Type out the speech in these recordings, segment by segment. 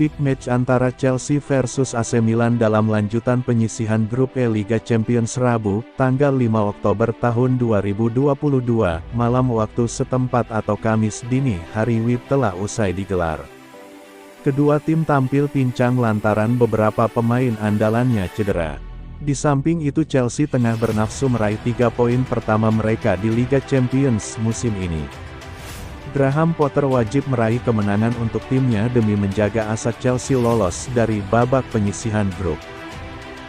Big match antara Chelsea versus AC Milan dalam lanjutan penyisihan grup E Liga Champions Rabu, tanggal 5 Oktober tahun 2022, malam waktu setempat atau Kamis dini hari WIB telah usai digelar. Kedua tim tampil pincang lantaran beberapa pemain andalannya cedera. Di samping itu Chelsea tengah bernafsu meraih 3 poin pertama mereka di Liga Champions musim ini. Graham Potter wajib meraih kemenangan untuk timnya demi menjaga asa Chelsea lolos dari babak penyisihan grup.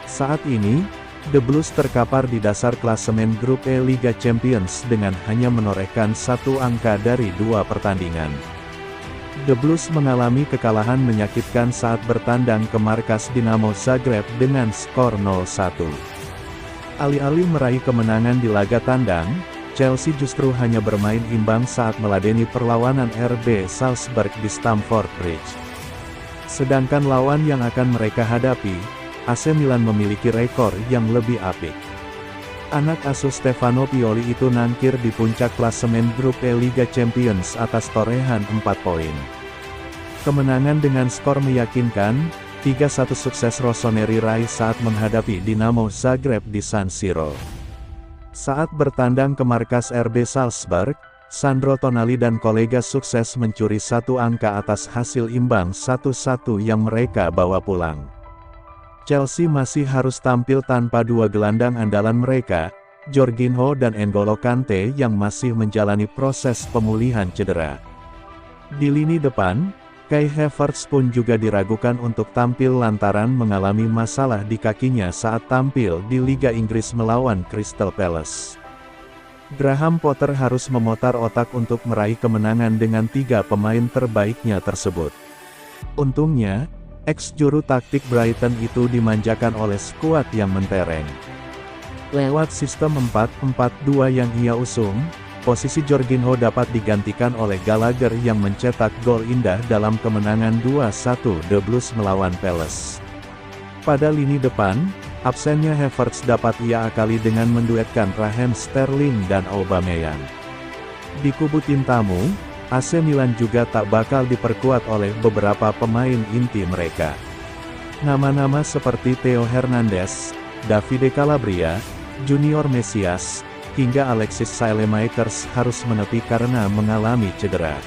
Saat ini, The Blues terkapar di dasar klasemen grup E Liga Champions dengan hanya menorehkan 1 angka dari 2 pertandingan. The Blues mengalami kekalahan menyakitkan saat bertandang ke markas Dinamo Zagreb dengan skor 0-1. Alih-alih meraih kemenangan di laga tandang, Chelsea justru hanya bermain imbang saat meladeni perlawanan RB Salzburg di Stamford Bridge. Sedangkan lawan yang akan mereka hadapi, AC Milan memiliki rekor yang lebih apik. Anak asuh Stefano Pioli itu nangkir di puncak klasemen grup E Liga Champions atas torehan 4 poin. Kemenangan dengan skor meyakinkan, 3-1 sukses Rossoneri raih saat menghadapi Dinamo Zagreb di San Siro. Saat bertandang ke markas RB Salzburg, Sandro Tonali dan kolega sukses mencuri 1 angka atas hasil imbang 1-1 yang mereka bawa pulang. Chelsea masih harus tampil tanpa 2 gelandang andalan mereka, Jorginho dan N'Golo Kante yang masih menjalani proses pemulihan cedera. Di lini depan, Kai Havertz pun juga diragukan untuk tampil lantaran mengalami masalah di kakinya saat tampil di Liga Inggris melawan Crystal Palace. Graham Potter harus memutar otak untuk meraih kemenangan dengan 3 pemain terbaiknya tersebut. Untungnya, ex-juru taktik Brighton itu dimanjakan oleh skuad yang mentereng. Lewat sistem 4-4-2 yang ia usung, posisi Jorginho dapat digantikan oleh Gallagher yang mencetak gol indah dalam kemenangan 2-1 The Blues melawan Palace. Pada lini depan, absennya Havertz dapat ia akali dengan menduetkan Raheem Sterling dan Aubameyang. Di kubu tim tamu, AC Milan juga tak bakal diperkuat oleh beberapa pemain inti mereka. Nama-nama seperti Theo Hernandez, Davide Calabria, Junior Mesias, hingga Alexis Saelemaekers harus menepi karena mengalami cedera.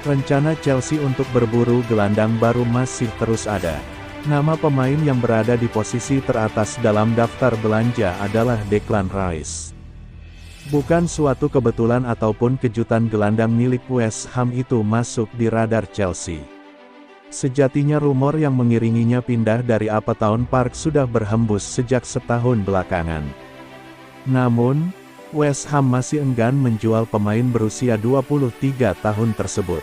Rencana Chelsea untuk berburu gelandang baru masih terus ada. Nama pemain yang berada di posisi teratas dalam daftar belanja adalah Declan Rice. Bukan suatu kebetulan ataupun kejutan gelandang milik West Ham itu masuk di radar Chelsea. Sejatinya rumor yang mengiringinya pindah dari Upton Park sudah berhembus sejak setahun belakangan. Namun, West Ham masih enggan menjual pemain berusia 23 tahun tersebut.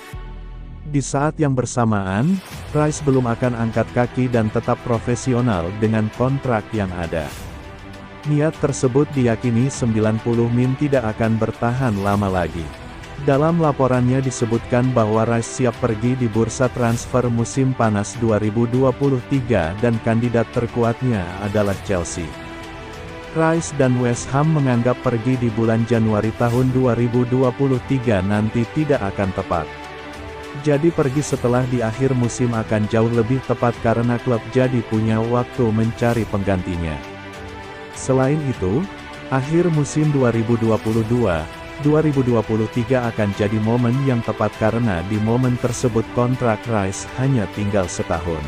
Di saat yang bersamaan, Rice belum akan angkat kaki dan tetap profesional dengan kontrak yang ada. Niat tersebut diyakini 90 min tidak akan bertahan lama lagi. Dalam laporannya disebutkan bahwa Rice siap pergi di bursa transfer musim panas 2023 dan kandidat terkuatnya adalah Chelsea. Rice dan West Ham menganggap pergi di bulan Januari tahun 2023 nanti tidak akan tepat. Jadi pergi setelah di akhir musim akan jauh lebih tepat karena klub jadi punya waktu mencari penggantinya. Selain itu, akhir musim 2022-2023 akan jadi momen yang tepat karena di momen tersebut kontrak Rice hanya tinggal setahun.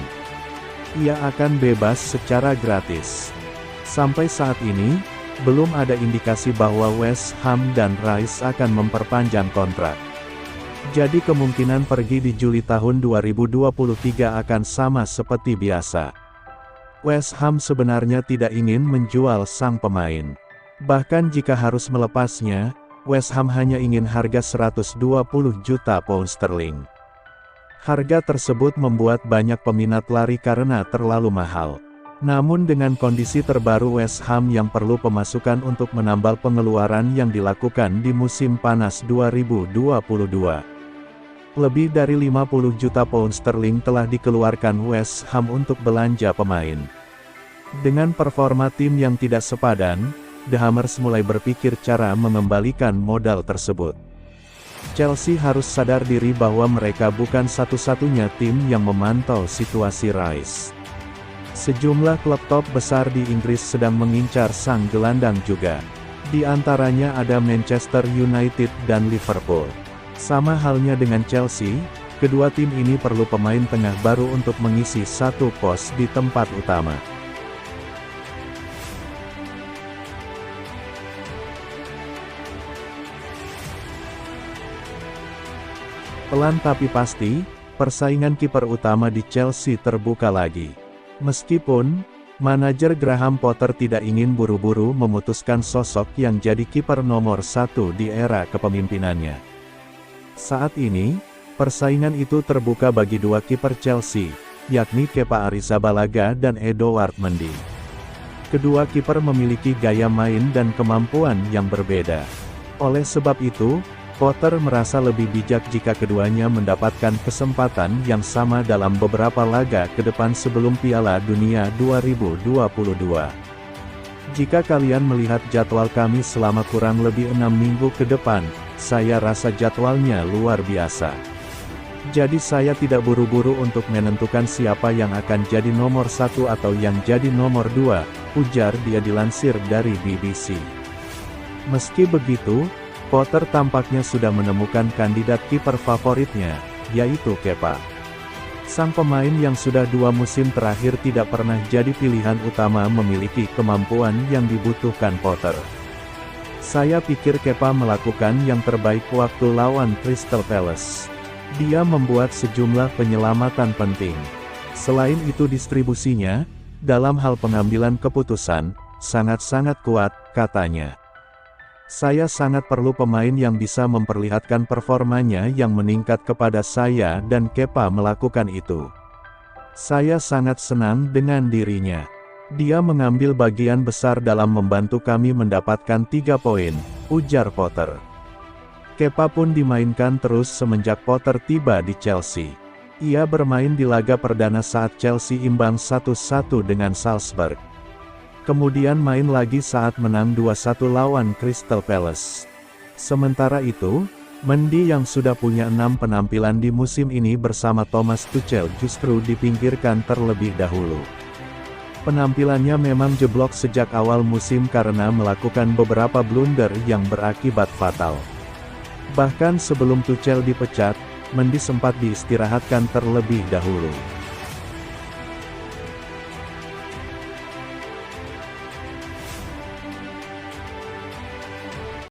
Ia akan bebas secara gratis. Sampai saat ini, belum ada indikasi bahwa West Ham dan Rice akan memperpanjang kontrak. Jadi kemungkinan pergi di Juli tahun 2023 akan sama seperti biasa. West Ham sebenarnya tidak ingin menjual sang pemain. Bahkan jika harus melepasnya, West Ham hanya ingin harga 120 juta pound sterling. Harga tersebut membuat banyak peminat lari karena terlalu mahal. Namun dengan kondisi terbaru West Ham yang perlu pemasukan untuk menambal pengeluaran yang dilakukan di musim panas 2022. Lebih dari 50 juta pound sterling telah dikeluarkan West Ham untuk belanja pemain. Dengan performa tim yang tidak sepadan, The Hammers mulai berpikir cara mengembalikan modal tersebut. Chelsea harus sadar diri bahwa mereka bukan satu-satunya tim yang memantau situasi Rice. Sejumlah klub top besar di Inggris sedang mengincar sang gelandang juga. Di antaranya ada Manchester United dan Liverpool. Sama halnya dengan Chelsea, kedua tim ini perlu pemain tengah baru untuk mengisi satu pos di tempat utama. Pelan tapi pasti, persaingan kiper utama di Chelsea terbuka lagi. Meskipun manajer Graham Potter tidak ingin buru-buru memutuskan sosok yang jadi kiper nomor 1 di era kepemimpinannya. Saat ini, persaingan itu terbuka bagi dua kiper Chelsea, yakni Kepa Arrizabalaga dan Edouard Mendy. Kedua kiper memiliki gaya main dan kemampuan yang berbeda. Oleh sebab itu, Potter merasa lebih bijak jika keduanya mendapatkan kesempatan yang sama dalam beberapa laga ke depan sebelum Piala Dunia 2022. Jika kalian melihat jadwal kami selama kurang lebih 6 minggu ke depan, saya rasa jadwalnya luar biasa. Jadi saya tidak buru-buru untuk menentukan siapa yang akan jadi nomor 1 atau yang jadi nomor 2, ujar dia dilansir dari BBC. Meski begitu, Potter tampaknya sudah menemukan kandidat kiper favoritnya, yaitu Kepa. Sang pemain yang sudah 2 musim terakhir tidak pernah jadi pilihan utama memiliki kemampuan yang dibutuhkan Potter. Saya pikir Kepa melakukan yang terbaik waktu lawan Crystal Palace. Dia membuat sejumlah penyelamatan penting. Selain itu distribusinya, dalam hal pengambilan keputusan, sangat-sangat kuat, katanya. Saya sangat perlu pemain yang bisa memperlihatkan performanya yang meningkat kepada saya dan Kepa melakukan itu. Saya sangat senang dengan dirinya. Dia mengambil bagian besar dalam membantu kami mendapatkan 3 poin, ujar Potter. Kepa pun dimainkan terus semenjak Potter tiba di Chelsea. Ia bermain di laga perdana saat Chelsea imbang 1-1 dengan Salzburg. Kemudian main lagi saat menang 2-1 lawan Crystal Palace. Sementara itu, Mendy yang sudah punya 6 penampilan di musim ini bersama Thomas Tuchel justru dipinggirkan terlebih dahulu. Penampilannya memang jeblok sejak awal musim karena melakukan beberapa blunder yang berakibat fatal. Bahkan sebelum Tuchel dipecat, Mendy sempat diistirahatkan terlebih dahulu.